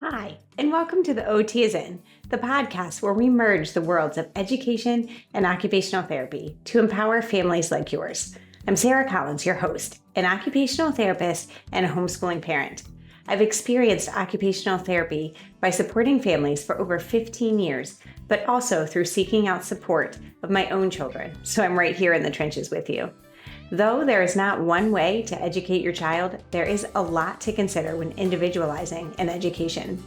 Hi, and welcome to the OT is In, the podcast where we merge the worlds of education and occupational therapy to empower families like yours. I'm Sarah Collins, your host, an occupational therapist and a homeschooling parent. I've experienced occupational therapy by supporting families for over 15 years, but also through seeking out support of my own children, so I'm right here in the trenches with you. Though there is not one way to educate your child, there is a lot to consider when individualizing an education.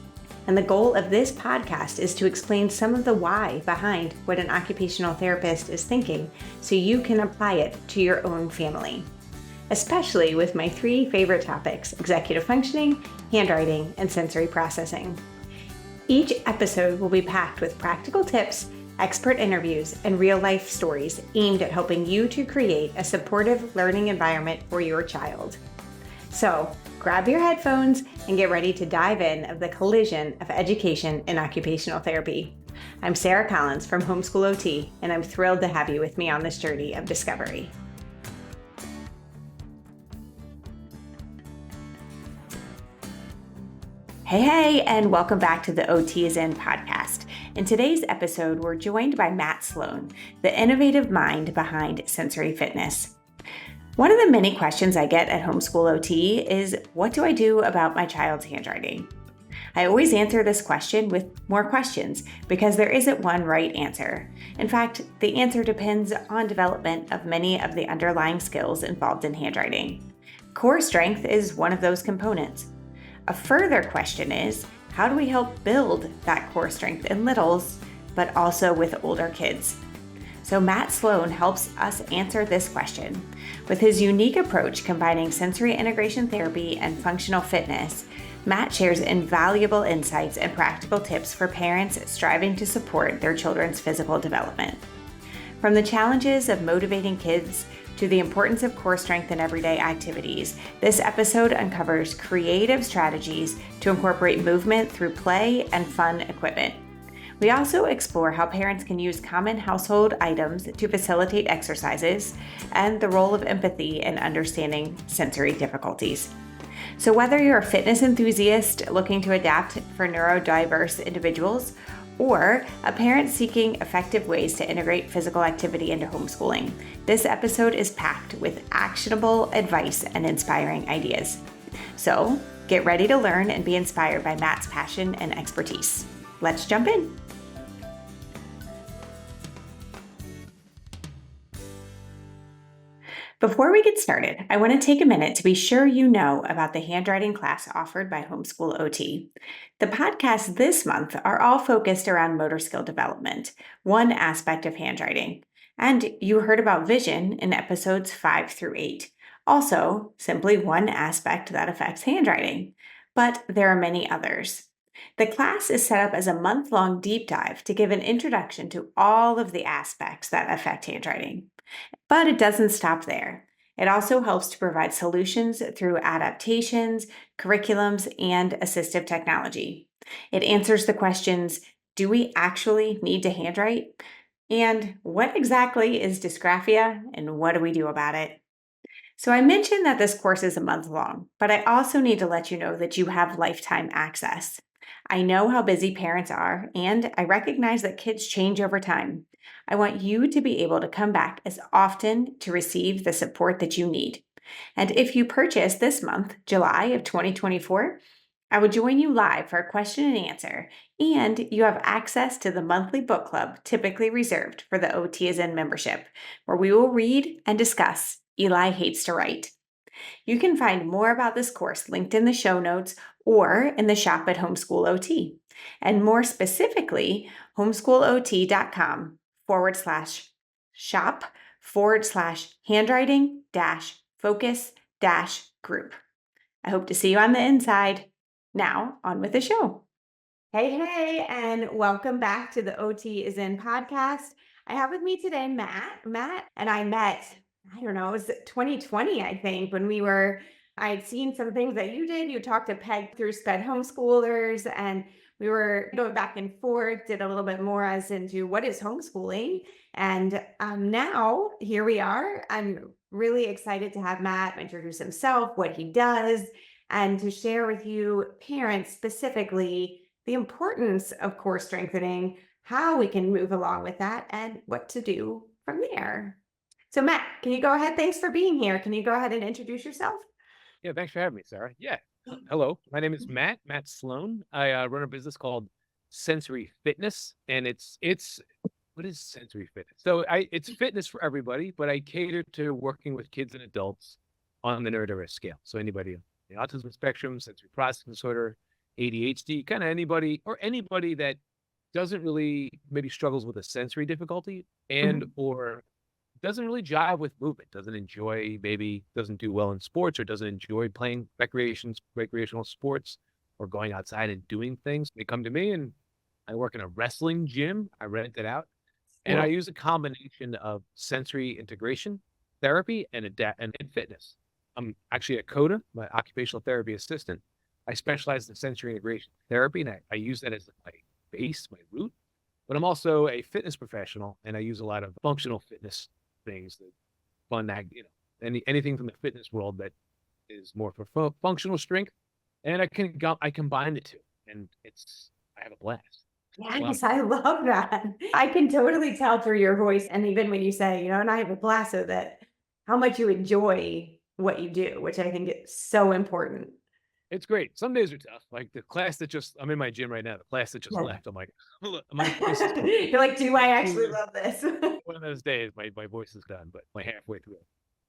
And the goal of this podcast is to explain some of the why behind what an occupational therapist is thinking so you can apply it to your own family. Especially with my three favorite topics: executive functioning, handwriting, and sensory processing. Each episode will be packed with practical tips, expert interviews, and real-life stories aimed at helping you to create a supportive learning environment for your child. So, grab your headphones and get ready to dive in of the collision of education and occupational therapy. I'm Sarah Collins from Homeschool OT, and I'm thrilled to have you with me on this journey of discovery. Hey, and welcome back to the OT is In podcast. In today's episode, we're joined by Matt Sloan, the innovative mind behind sensory fitness. One of the many questions I get at Homeschool OT is, what do I do about my child's handwriting? I always answer this question with more questions because there isn't one right answer. In fact, the answer depends on development of many of the underlying skills involved in handwriting. Core strength is one of those components. A further question is, how do we help build that core strength in littles, but also with older kids? So Matt Sloan helps us answer this question. With his unique approach combining sensory integration therapy and functional fitness, Matt shares invaluable insights and practical tips for parents striving to support their children's physical development. From the challenges of motivating kids to the importance of core strength in everyday activities, this episode uncovers creative strategies to incorporate movement through play and fun equipment. We also explore how parents can use common household items to facilitate exercises and the role of empathy in understanding sensory difficulties. So whether you're a fitness enthusiast looking to adapt for neurodiverse individuals, or a parent seeking effective ways to integrate physical activity into homeschooling, this episode is packed with actionable advice and inspiring ideas. So get ready to learn and be inspired by Matt's passion and expertise. Let's jump in. Before we get started, I want to take a minute to be sure you know about the handwriting class offered by Homeschool OT. The podcasts this month are all focused around motor skill development, one aspect of handwriting. And you heard about vision in episodes 5 through 8, also simply one aspect that affects handwriting. But there are many others. The class is set up as a month-long deep dive to give an introduction to all of the aspects that affect handwriting. But it doesn't stop there. It also helps to provide solutions through adaptations, curriculums, and assistive technology. It answers the questions, do we actually need to handwrite? And what exactly is dysgraphia, and what do we do about it? So I mentioned that this course is a month long, but I also need to let you know that you have lifetime access. I know how busy parents are, and I recognize that kids change over time. I want you to be able to come back as often to receive the support that you need. And if you purchase this month, July of 2024, I will join you live for a question and answer, and you have access to the monthly book club typically reserved for the OT is In membership, where we will read and discuss Eli Hates to Write. You can find more about this course linked in the show notes or in the shop at Homeschool OT. And more specifically, homeschoolot.com/shop/handwriting-focus-group. I hope to see you on the inside. Now, on with the show. Hey, and welcome back to the OT is In podcast. I have with me today Matt. Matt and I met, I don't know, it was 2020, I think, when I had seen some things that you did. You talked to Peg through SPED homeschoolers, and we were going back and forth, did a little bit more as into what is homeschooling. And now here we are. I'm really excited to have Matt introduce himself, what he does, and to share with you, parents specifically, the importance of core strengthening, how we can move along with that, and what to do from there. So, Matt, can you go ahead? Thanks for being here. Can you go ahead and introduce yourself? Yeah, thanks for having me, Sarah. Yeah. Hello, my name is Matt Sloan. I run a business called Sensory Fitness, and it's what is sensory fitness? So it's fitness for everybody, but I cater to working with kids and adults on the neurodiverse scale. So anybody on the autism spectrum, sensory processing disorder, ADHD, kind of anybody that doesn't really maybe struggles with a sensory difficulty and Mhm. or doesn't really jive with movement, doesn't enjoy, maybe doesn't do well in sports or doesn't enjoy playing recreational sports or going outside and doing things. They come to me and I work in a wrestling gym. I rent it out and I Cool. use a combination of sensory integration therapy and fitness. I'm actually a CODA, my occupational therapy assistant. I specialize in sensory integration therapy and I use that as my base, my root, but I'm also a fitness professional and I use a lot of functional fitness things that anything from the fitness world that is more for functional strength, and I combine the two, and I have a blast. Well, Yes, I love that. I can totally tell through your voice. And even when you say, and I have a blast of that, how much you enjoy what you do, which I think is so important. it's great. Some days are tough. Like the class that just I'm in my gym right now. The class that just Yeah. left. I'm like, look, my voice is You're like, do I actually love this? one of those days. My voice is done, but my halfway through.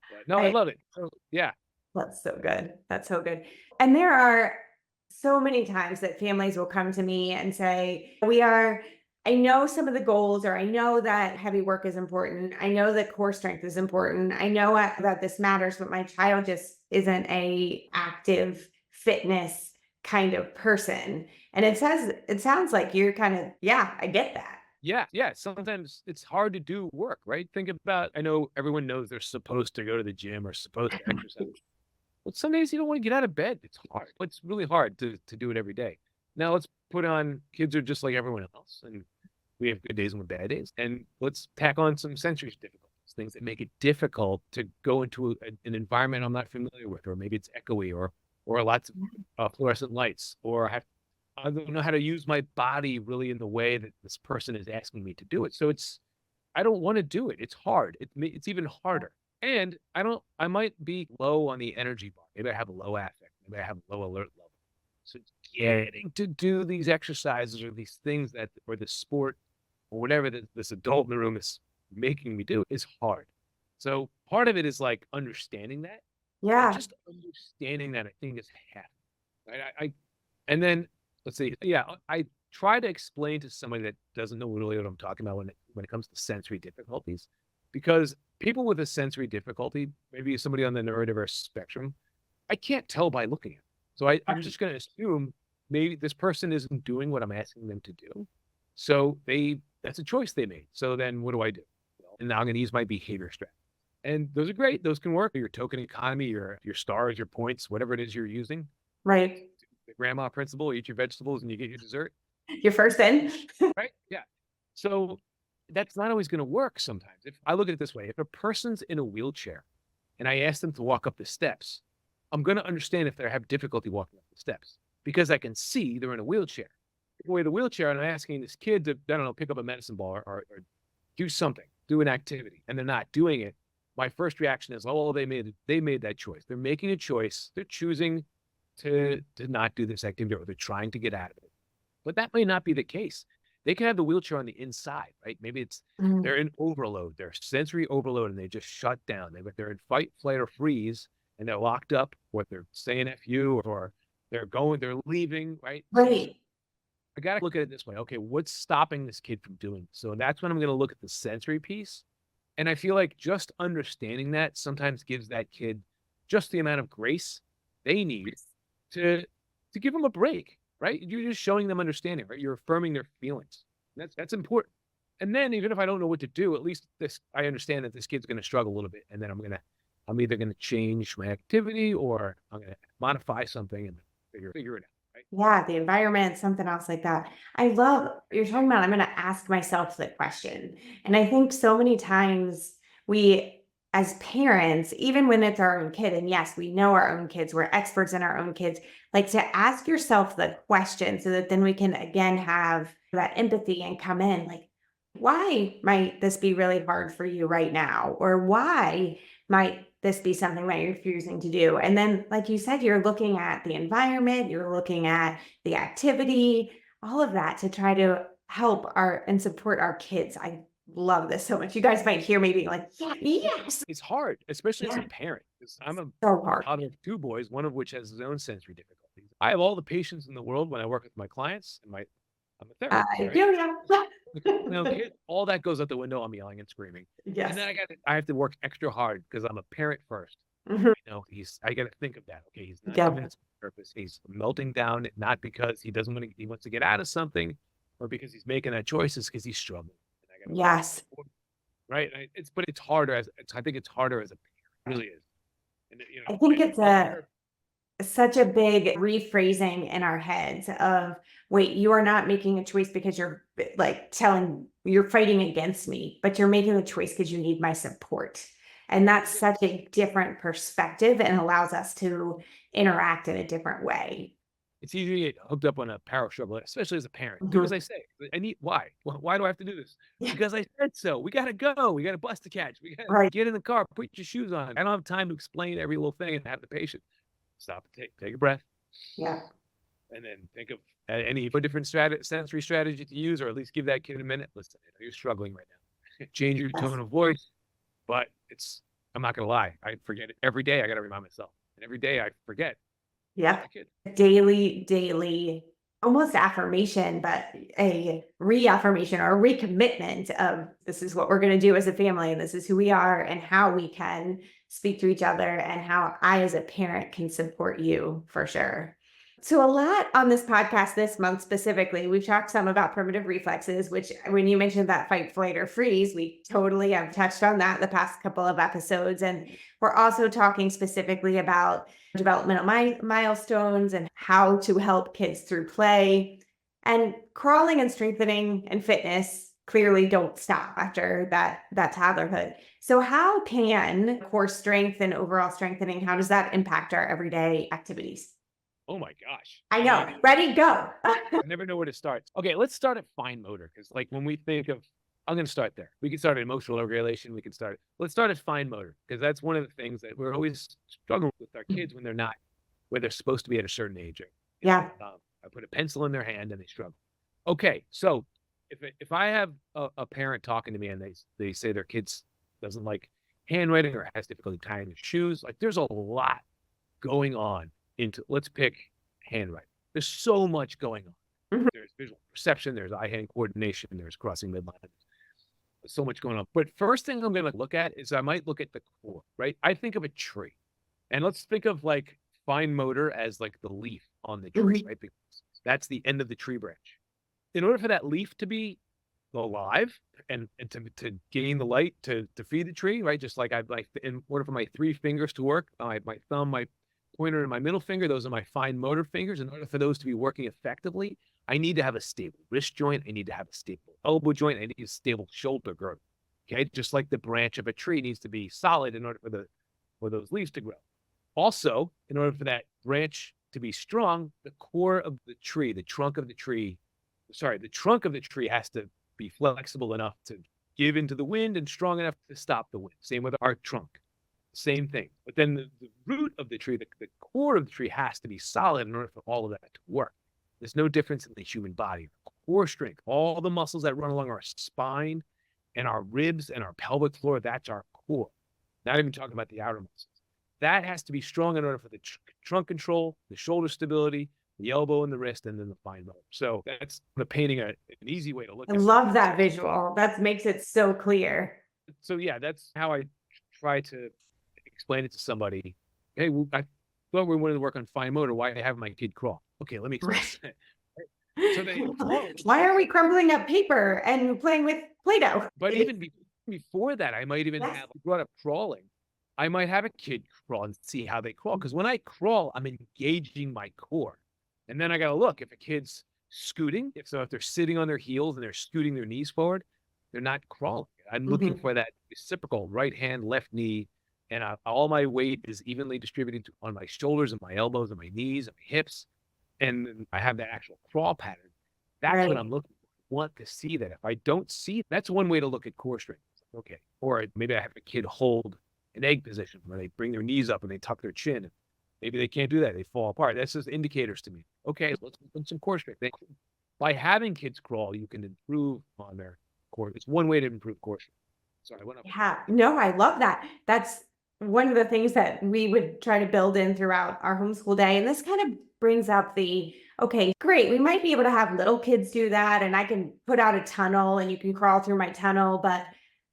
But no, I I love it. So yeah, That's so good. That's so good. And there are so many times that families will come to me and say, I know some of the goals, or I know that heavy work is important. I know that core strength is important. I know that this matters, but my child just isn't a active fitness kind of person. And it sounds like you're kind of, yeah, I get that. yeah. Sometimes it's hard to do work, right? Think about. I know everyone knows they're supposed to go to the gym or supposed to exercise. But some days you don't want to get out of bed. It's hard. It's really hard to do it every day. Now let's put on kids are just like everyone else, and we have good days and bad days. And let's tack on some sensory difficulties, things that make it difficult to go into an environment I'm not familiar with, or maybe it's echoey, or lots of fluorescent lights, or I don't know how to use my body really in the way that this person is asking me to do it. So I don't want to do it. It's hard. It's even harder. And I might be low on the energy bar. Maybe I have a low affect. Maybe I have a low alert level. So getting to do these exercises or these things or the sport or whatever this adult in the room is making me do is hard. So part of it is like understanding that, and Yeah. just understanding that I think is half. Right? And then let's see. Yeah, I try to explain to somebody that doesn't know really what I'm talking about when it comes to sensory difficulties, because people with a sensory difficulty, maybe somebody on the neurodiverse spectrum, I can't tell by looking at them. So I'm Right. just going to assume maybe this person isn't doing what I'm asking them to do. So that's a choice they made. So then what do I do? Well, and now I'm going to use my behavior strategy. And those are great. Those can work. Your token economy, your stars, your points, whatever it is you're using. Right. The grandma principle, eat your vegetables and you get your dessert. You're first in. Right? Yeah. So that's not always going to work sometimes. If I look at it this way, if a person's in a wheelchair and I ask them to walk up the steps, I'm going to understand if they have difficulty walking up the steps because I can see they're in a wheelchair. Take away the wheelchair and I'm asking this kid to, I don't know, pick up a medicine ball or do something, do an activity, and they're not doing it. My first reaction is, oh, they made that choice. They're making a choice. They're choosing to not do this activity or they're trying to get out of it. But that may not be the case. They can have the wheelchair on the inside, right? Maybe they're in overload, they're sensory overload, and they just shut down. They're in fight, flight, or freeze, and they're locked up, or they're saying "f you," or they're leaving, right? So Right. I got to look at it this way. Okay, what's stopping this kid from doing this? So that's when I'm going to look at the sensory piece, and I feel like just understanding that sometimes gives that kid just the amount of grace they need to give them a break, right? You're just showing them understanding, right? You're affirming their feelings. That's important. And then even if I don't know what to do, at least I understand that this kid's going to struggle a little bit, and then I'm either going to change my activity or I'm going to modify something and figure it out, right? Yeah, the environment, something else like that. I love you're talking about. I'm going to ask myself the question. And I think so many times we as parents, even when it's our own kid, and yes, we know our own kids, we're experts in our own kids, like to ask yourself the question so that then we can again have that empathy and come in like, why might this be really hard for you right now? Or why might this be something that you're refusing to do? And then, like you said, you're looking at the environment, you're looking at the activity, all of that to try to help our and support our kids. I love this so much. You guys might hear me being like, yeah, yes. It's hard, especially as a Yeah, parent, 'cause I'm a so hard. father of 2 boys, one of which has his own sensory difficulties. I have all the patience in the world when I work with my clients and I'm a therapist, I right? do, yeah. My own kid, all that goes out the window. I'm yelling and screaming. And Yes. then I have to work extra hard because I'm a parent first. Mhm. I got to think of that. Okay, he's not Yeah. doing this on purpose. He's melting down, not because he wants to get out of something or because he's making that choice, it's because he's struggling. And I got to Yes. right. But it's harder I think it's harder as a parent. It really is. And I think it's all a parents, such a big rephrasing in our heads of, wait, you are not making a choice because you're like telling you're fighting against me, but you're making the choice because you need my support. And that's such a different perspective and allows us to interact in a different way. it's easy to get hooked up on a power struggle, especially as a parent. Do as Mhm. I say. Why? Why do I have to do this? Yeah. Because I said so. We gotta go. We got a bus to catch. We gotta Right. get in the car, put your shoes on. I don't have time to explain every little thing and have the patience. Stop, take a breath, Yeah. and then think of any different sensory strategy to use, or at least give that kid a minute. Listen, you're struggling right now. Change your Yes. tone of voice, but I'm not gonna lie. I forget it every day. I gotta remind myself, and every day I forget. Yep. My kid. Daily, almost affirmation, but a reaffirmation or a recommitment of this is what we're going to do as a family, and this is who we are, and how we can speak to each other, and how I, as a parent, can support you for sure. So, a lot on this podcast this month specifically, we've talked some about primitive reflexes, which when you mentioned that fight, flight, or freeze, we totally have touched on that the past couple of episodes. And we're also talking specifically about developmental milestones and how to help kids through play. And crawling and strengthening and fitness clearly don't stop after that toddlerhood. So how can core strength and overall strengthening, how does that impact our everyday activities? Oh my gosh. I I know. mean, Ready, go. I never know where to start. Okay, let's start at fine motor because, like, when we think of, I'm going to start there. We can start at emotional regulation. Let's start at fine motor because that's one of the things that we're always struggling with our kids when they're not where they're supposed to be at a certain age. Yeah. I put a pencil in their hand and they struggle. Okay, so if I have a parent talking to me and they say their kids doesn't like handwriting or has difficulty tying their shoes, like there's a lot going on into let's pick handwriting. There's so much going on. Mhm. There's visual perception, there's eye-hand coordination, there's crossing midlines. There's so much going on. But first thing I'm going to look at is I might look at the core, right? I think of a tree. And let's think of like fine motor as like the leaf on the tree, Mhm. right? Because that's the end of the tree branch. In order for that leaf to be alive and to gain the light to feed the tree, right? Just like I like in order for my 3 fingers to work, my thumb, my pointer, and my middle finger, those are my fine motor fingers. In order for those to be working effectively, I need to have a stable wrist joint. I need to have a stable elbow joint. I need a stable shoulder girdle. Okay, just like the branch of a tree needs to be solid in order for those leaves to grow. Also, in order for that branch to be strong, the core of the tree, the trunk of the tree, the trunk of the tree has to be flexible enough to give into the wind and strong enough to stop the wind. Same with our trunk. Same thing. But then the root of the tree, the core of the tree has to be solid in order for all of that to work. There's no difference in the human body. Core strength, all the muscles that run along our spine and our ribs and our pelvic floor, that's our core. Not even talking about the outer muscles. That has to be strong in order for the trunk control, the shoulder stability, the elbow and the wrist, and then the fine motor. So that's painting an easy way to look I at love it. that visual. That makes it so clear. So yeah, that's how I try to explain it to somebody. Hey, I thought we wanted to work on fine motor. Why have my kid crawl? Okay, let me explain. Right. So they crawl. Why are we crumbling up paper and playing with Play-Doh? But even before that, I might even Yes. have brought up crawling. I might have a kid crawl and see how they crawl. Because when I crawl, I'm engaging my core. And then I got to look if a kid's scooting. If they're sitting on their heels and they're scooting their knees forward, they're not crawling. I'm looking Mhm. for that reciprocal right hand, left knee, and all my weight is evenly distributed on my shoulders and my elbows and my knees and my hips, and then I have that actual crawl pattern. That's what Right. I'm looking for. I want to see that. If I don't see, that's one way to look at core strength. Okay, or maybe I have a kid hold an egg position where they bring their knees up and they tuck their chin. Maybe they can't do that; they fall apart. That's just indicators to me. Okay, let's put some core strength. By having kids crawl, you can improve on their core. It's one way to improve core strength. Sorry, I went up. Yeah, no, I love that. That's one of the things that we would try to build in throughout our homeschool day. And this kind of brings up the okay, great. We might be able to have little kids do that, and I can put out a tunnel and you can crawl through my tunnel. But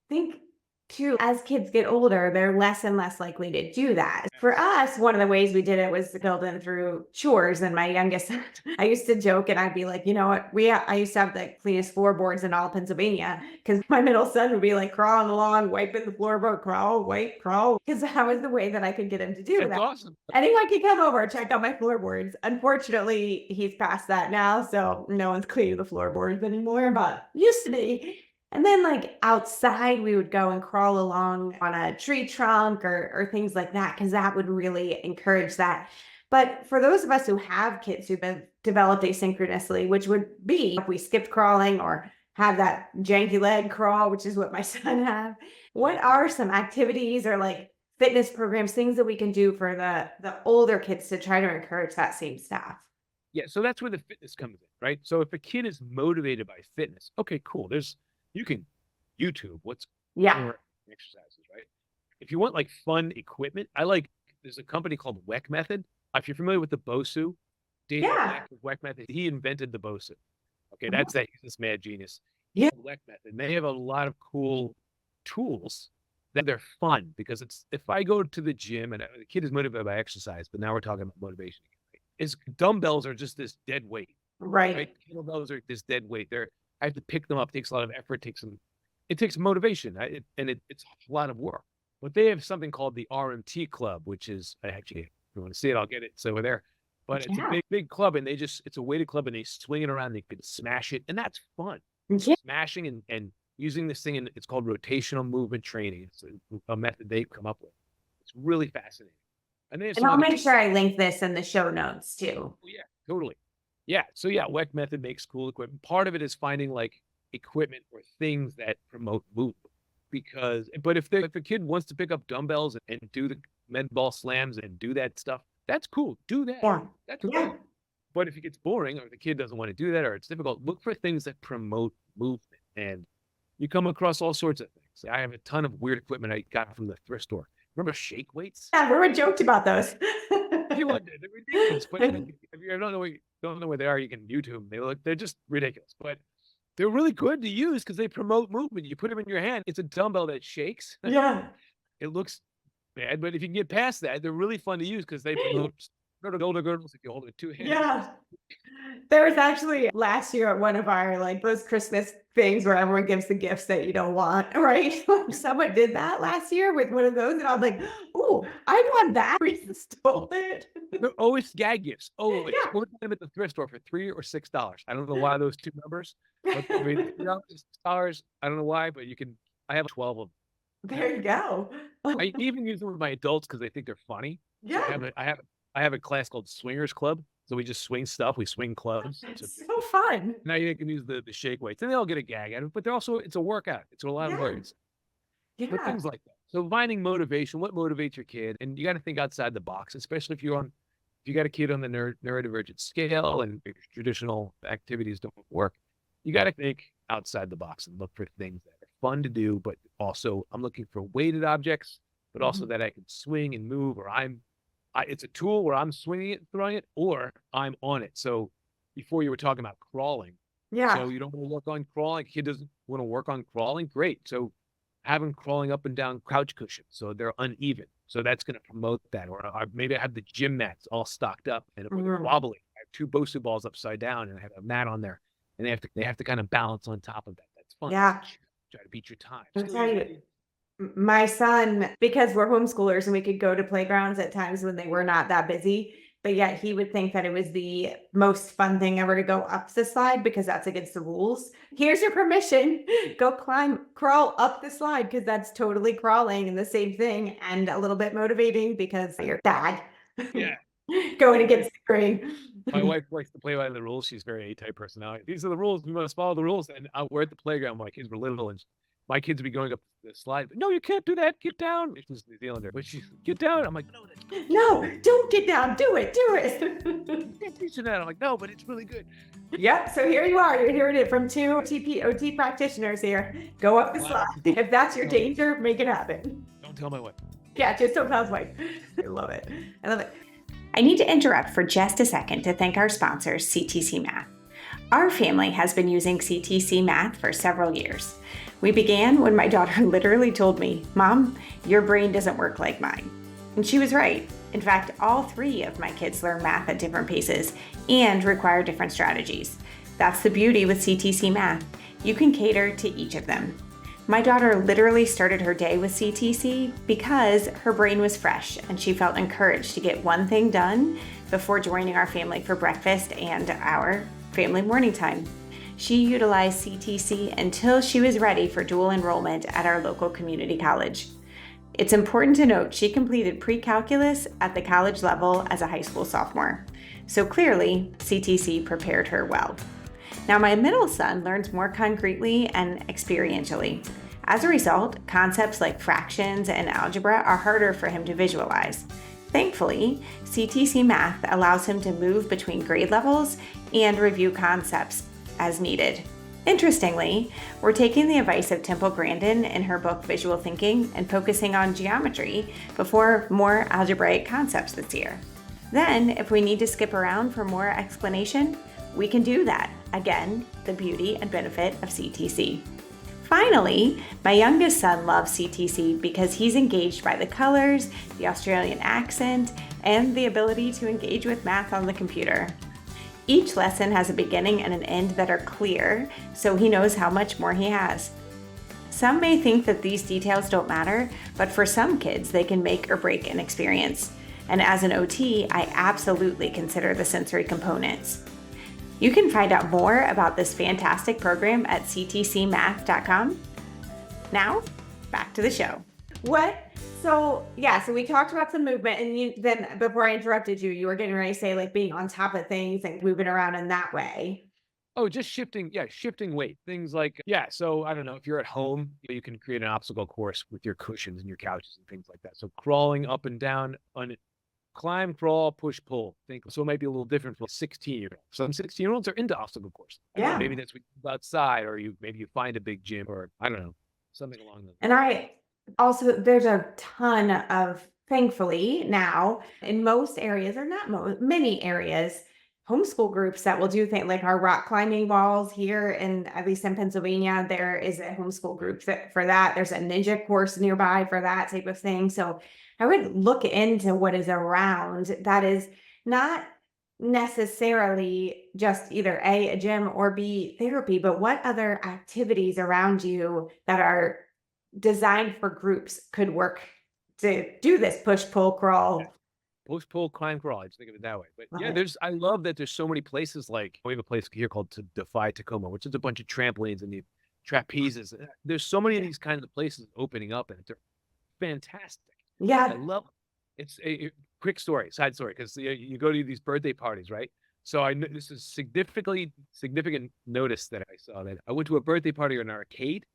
think too, as kids get older, they're less and less likely to do that. For Yes. us, one of the ways we did it was to build in through chores. And my youngest, I used to joke and I'd be like, you know what? I used to have the cleanest floorboards in all Pennsylvania because my middle son would be like crawling along, wiping the floorboard, crawl, wipe, crawl, because that was the way that I could get him to do That's that. awesome. Anyone can come over and check out my floorboards. Unfortunately, he's past that now, so no one's cleaning the floorboards anymore, but used to be. And then, like outside, we would go and crawl along on a tree trunk or things like that, because that would really encourage that. But for those of us who have kids who've been developed asynchronously, which would be if we skipped crawling or have that janky leg crawl, which is what my son have, what are some activities or like fitness programs, things that we can do for the older kids to try to encourage that same stuff? Yeah, so that's where the fitness comes in, right? So if a kid is motivated by fitness, okay, cool. You can YouTube what's Yeah. core exercises, right? If you want like fun equipment, there's a company called WEC Method. If you're familiar with the BOSU, Daniel Yeah. Black with WEC Method, he invented the BOSU. Okay, Uh-huh. he's this mad genius. He Yeah. had WEC Method. And they have a lot of cool tools that they're fun because if I go to the gym and the kid is motivated by exercise, but now we're talking about motivation. Is dumbbells are just this dead weight, right? Right. Kettlebells are this dead weight. I have to pick them up. It takes a lot of effort. It takes motivation, it's a lot of work. But they have something called the RMT Club, which is actually, if you want to see it, I'll get it. It's over there. But it's a Yeah. big club, and it's a weighted club, and they swing it around. They can smash it, and that's fun. Yeah. Smashing and using this thing, and it's called rotational movement training. It's a method they've come up with. It's really fascinating. And they have And some I'll other. make sure I link this in the show notes too. Oh, yeah, totally. Yeah. So yeah, WEC Method makes cool equipment. Part of it is finding like equipment or things that promote movement. But if a kid wants to pick up dumbbells and do the med ball slams and do that stuff, that's cool. Do that. Yeah. That's Yeah. great. But if it gets boring or the kid doesn't want to do that or it's difficult, look for things that promote movement. And you come across all sorts of things. I have a ton of weird equipment I got from the thrift store. Remember shake weights? Yeah, we were joked about those. They're ridiculous. But if you don't know where they are, you can YouTube them. They're just ridiculous. But they're really good to use because they promote movement. You put them in your hand. It's a dumbbell that shakes. Yeah. It looks bad, but if you can get past that, they're really fun to use because they promote shoulder girdles if you hold it with two hands. Yeah. There was actually last year at one of our like those Christmas things where everyone gives the gifts that you don't want, right? Someone did that last year with one of those, and I was like, "Oh, I want that." We stole it. They're always gag gifts. Always. Yeah. Go to them at the thrift store for $3 or $6. I don't know why those two numbers, but they're either $3, $6. I don't know why, but I have 12 of them. There you go. I even use them with my adults because they think they're funny. So Yeah. I have a class called Swingers Club. So we just swing stuff. We swing clubs. It's so fun. Now you can use the shake weights, and they all get a gag out of it. But it's a workout. It's a lot of Yeah. words. But Yeah. things like that. So finding motivation, what motivates your kid, and you got to think outside the box, especially if you got a kid on the neurodivergent scale and traditional activities don't work. You got to think outside the box and look for things that are fun to do, but also I'm looking for weighted objects, but also that I can swing and move, or it's a tool where I'm swinging it, throwing it, or I'm on it. So before you were talking about crawling, Yeah. so you don't want to work on crawling. Kid doesn't want to work on crawling. Great. So have them crawling up and down couch cushions so they're uneven. So that's going to promote that. Or maybe I have the gym mats all stocked up and they're wobbly. I have two BOSU balls upside down and I have a mat on there, and they have to kind of balance on top of that. That's fun. Yeah. Try to beat your time. I'll tell you, my son, because we're homeschoolers and we could go to playgrounds at times when they were not that busy, but yet he would think that it was the most fun thing ever to go up the slide because that's against the rules. Here's your permission. Go crawl up the slide because that's totally crawling and the same thing and a little bit motivating because you're bad. Yeah. Going against the grain. My wife likes to play by the rules. She's very A-type personality. These are the rules. We must follow the rules. And we're at the playground. My kids were little, and my kids would be going up the slide. No, you can't do that. Get down. She's New Zealander, but she's get down. I'm like, no, don't get down. Do it. you can't teach you that. I'm like, no, but it's really good. Yep. So here you are. You're hearing it from two OT practitioners here. Go up the slide. If that's your danger, make it happen. Don't tell my wife. Yeah, just don't tell his wife. I love it. I love it. I need to interrupt for just a second to thank our sponsors, CTC Math. Our family has been using CTC Math for several years. We began when my daughter literally told me, "Mom, your brain doesn't work like mine." And she was right. In fact, all three of my kids learn math at different paces and require different strategies. That's the beauty with CTC Math. You can cater to each of them. My daughter literally started her day with CTC because her brain was fresh and she felt encouraged to get one thing done before joining our family for breakfast and our family morning time. She utilized CTC until she was ready for dual enrollment at our local community college. It's important to note she completed pre-calculus at the college level as a high school sophomore. So clearly, CTC prepared her well. Now, my middle son learns more concretely and experientially. As a result, concepts like fractions and algebra are harder for him to visualize. Thankfully, CTC Math allows him to move between grade levels and review concepts as needed. Interestingly, we're taking the advice of Temple Grandin in her book Visual Thinking and focusing on geometry before more algebraic concepts this year. Then, if we need to skip around for more explanation, we can do that. Again, the beauty and benefit of CTC. Finally, my youngest son loves CTC because he's engaged by the colors, the Australian accent, and the ability to engage with math on the computer. Each lesson has a beginning and an end that are clear, so he knows how much more he has. Some may think that these details don't matter, but for some kids, they can make or break an experience. And as an OT, I absolutely consider the sensory components. You can find out more about this fantastic program at ctcmath.com. Now, back to the show. So we talked about some movement, and then before I interrupted you, you were getting ready to say like being on top of things and moving around in that way. Oh, just shifting weight. Things like, so I don't know, if you're at home, you can create an obstacle course with your cushions and your couches and things like that. So crawling up and down on it. Climb, crawl, push, pull. So it might be a little different for 16-year-olds. Some 16-year-olds are into obstacle course. Yeah. Maybe that's what you go outside, or maybe you find a big gym, or I don't know, something along those lines. And I also, there's a ton of, thankfully now, in most areas, or not many areas, homeschool groups that will do things like our rock climbing walls here, and at least in Pennsylvania, there is a homeschool group for that. There's a ninja course nearby for that type of thing. So I would look into what is around that is not necessarily just either a gym or B, therapy, but what other activities around you that are designed for groups could work to do this push, pull, crawl. Push, pull, climb, crawl. I just think of it that way. But I love that there's so many places. Like we have a place here called Defy Tacoma, which is a bunch of trampolines and the trapezes. There's so many of these kinds of places opening up, and they're fantastic. Yeah. I love it. It's a quick side story, because you go to these birthday parties, right? So this is significant notice that I saw that I went to a birthday party or an arcade,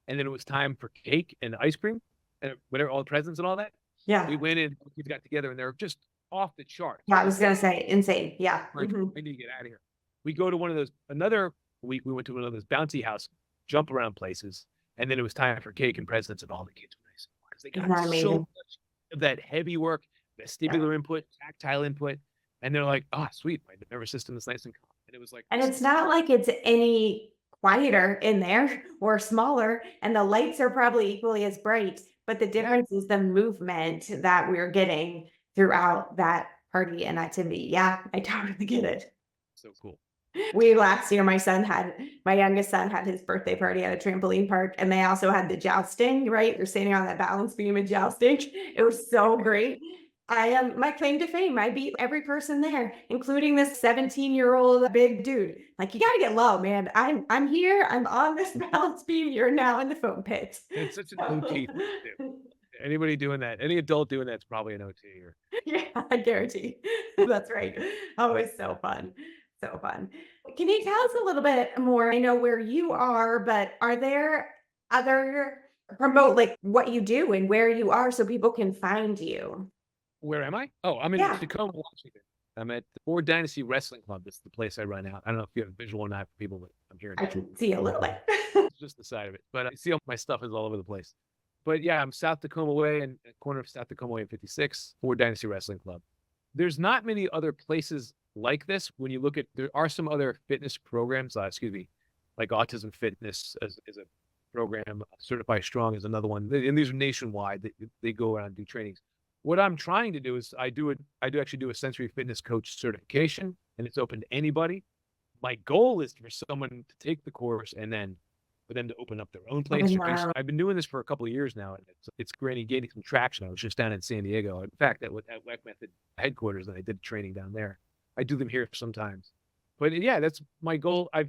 and then it was time for cake and ice cream and whatever, all the presents and all that. Yeah. We went in, we got together, and they're just off the chart. Yeah, I was going to say insane. Yeah. I need to get out of here. We go to another week, we went to one of those bouncy house jump around places, and then it was time for cake and presents, and all the kids were nice. Because they got so much of that heavy work, vestibular input, tactile input, and they're like, "Oh, sweet, my nervous system is nice and calm." And it was like, and it's not like it's any quieter in there or smaller, and the lights are probably equally as bright, but the difference is the movement that we're getting throughout that party and activity. Yeah, I totally get it. So cool. Last year, my youngest son had his birthday party at a trampoline park, and they also had the jousting, right? They're standing on that balance beam and jousting. It was so great. I am my claim to fame. I beat every person there, including this 17-year-old big dude. Like, you gotta get low, man. I'm here. I'm on this balance beam. You're now in the foam pit. It's such an OT thing to do. Anybody doing that, any adult doing that's probably an OT or Yeah, I guarantee. That's right. Oh, it's so fun. So fun. Can you tell us a little bit more? I know where you are, but are there other promote like what you do and where you are so people can find you? where am I? Oh, I'm in Yeah, Tacoma, Washington. I'm at the Ford Dynasty Wrestling Club. That's the place I run out. I don't know if you have a visual or not for people, but I'm here. I can see a little bit. It's just the side of it. But I see all my stuff is all over the place. But yeah, I'm South Tacoma Way and corner of South Tacoma Way and 56, Ford Dynasty Wrestling Club. There's not many other places like this. When you look at, there are some other fitness programs, like Autism Fitness as a program. Certified Strong is another one. And these are nationwide. They go around and do trainings. What I'm trying to do is I do actually do a sensory fitness coach certification, and it's open to anybody. My goal is for someone to take the course and then for them to open up their own place. Wow. I've been doing this for a couple of years now, and it's gaining some traction. I was just down in San Diego. In fact, at WEC Method headquarters, and I did training down there. I do them here sometimes. But yeah, that's my goal. I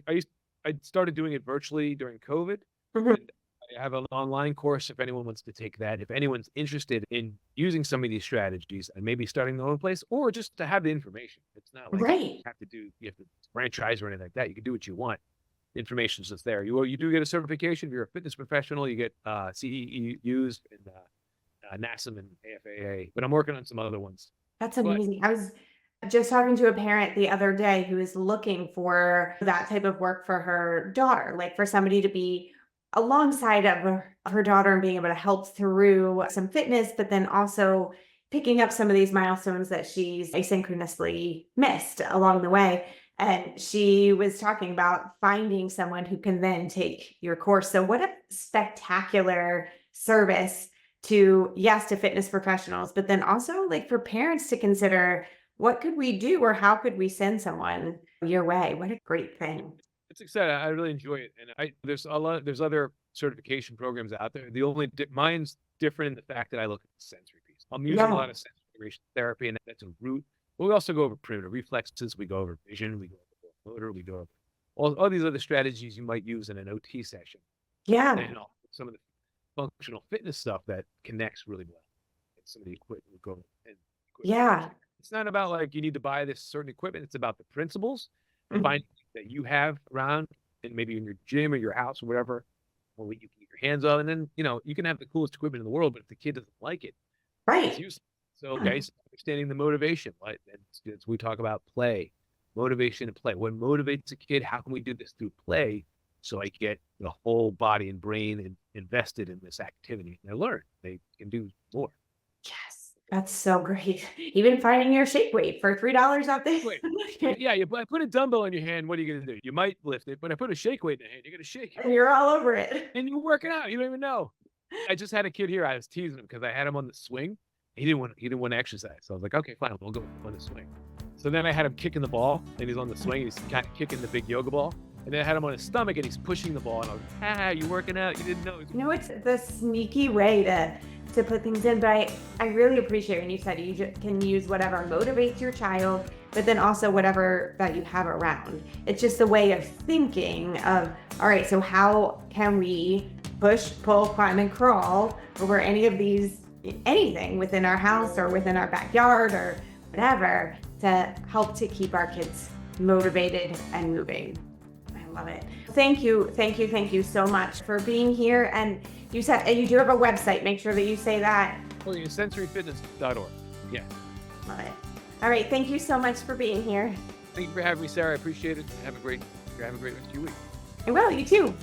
started doing it virtually during COVID. Mhm. And I have an online course if anyone wants to take that. If anyone's interested in using some of these strategies and maybe starting their own place, or just to have the information. It's not like Right. you have to franchise or anything like that. You can do what you want. The information's just there. You do get a certification. If you're a fitness professional, you get CEUs and NASM and AFAA. But I'm working on some other ones. That's But amazing. I was just talking to a parent the other day who is looking for that type of work for her daughter, like for somebody to be alongside of her daughter and being able to help through some fitness, but then also picking up some of these milestones that she's asynchronously missed along the way. And she was talking about finding someone who can then take your course. So, what a spectacular service to, yes, to fitness professionals, but then also like for parents to consider what could we do or how could we send someone your way? What a great thing. it's exciting. I really enjoy it, and there's other certification programs out there. The only mine's different in the fact that I look at the sensory piece. I'm using a Yeah. lot of sensory integration therapy, and that's a root. But we also go over primitive reflexes. We go over vision. We go over motor. We go over all these other strategies you might use in an OT session, Yeah. and some of the functional fitness stuff that connects really well. And some of the equipment we go and equipment. Yeah. It's not about like you need to buy this certain equipment. It's about the principles and Mhm. finding that you have around and maybe in your gym or your house or whatever, or what you can get your hands on. And then, you can have the coolest equipment in the world, but if the kid doesn't like it, it's Right. useless. So, Yeah. guys, understanding the motivation, right? And we talk about play, motivation and play. What motivates a kid? How can we do this through play? So I get the whole body and brain invested in this activity. And they learn. They can do more. Yes. That's so great. Even finding your shake weight for $3 out there. Wait, yeah, I put a dumbbell in your hand. What are you going to do? You might lift it, but I put a shake weight in the hand. You're going to shake it. And you're all over it. And you're working out. You don't even know. I just had a kid here. I was teasing him because I had him on the swing. He didn't want to exercise. So I was like, okay, fine, we'll go on the swing. So then I had him kicking the ball, and he's on the swing. And he's kind of kicking the big yoga ball. And then I had him on his stomach, and he's pushing the ball. And I was like, you're working out. You didn't know. You know, it's the sneaky way to put things in, but I really appreciate when you said you can use whatever motivates your child, but then also whatever that you have around. It's just a way of thinking of, all right, so how can we push, pull, climb, and crawl over anything within our house or within our backyard or whatever to help to keep our kids motivated and moving. I love it. Thank you so much for being here. And you said you do have a website. Make sure that you say that. Well, sensoryfitness.org. Yeah. Love it. All right. Thank you so much for being here. Thank you for having me, Sarah. I appreciate it. Have a great rest of your week. And well, you too.